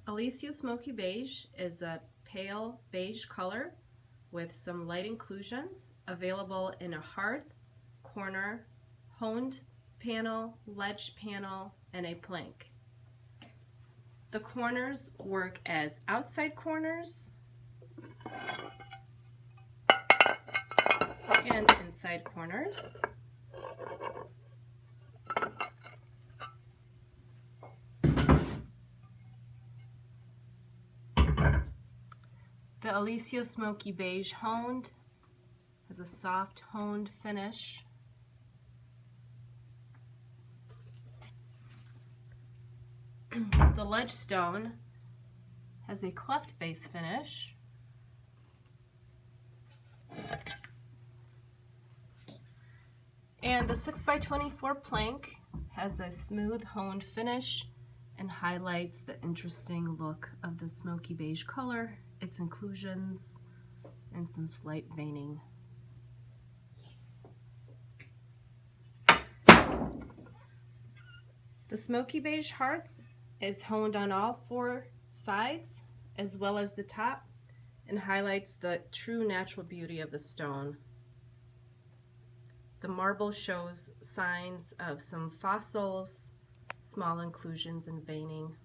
Oakland Smoky Beige is a pale beige color with some light inclusions, available in a hearth, corner, honed panel, ledge panel, and a plank. The corners work as outside corners and inside corners. The Oakland Smoky Beige honed has a soft honed finish. The ledge stone has a cleft base finish. And the 6x24 plank has a smooth honed finish and highlights the interesting look of the smoky beige color, its inclusions, and some slight veining. The smoky beige hearth is honed on all four sides as well as the top and highlights the true natural beauty of the stone. The marble shows signs of some fossils, small inclusions, and veining.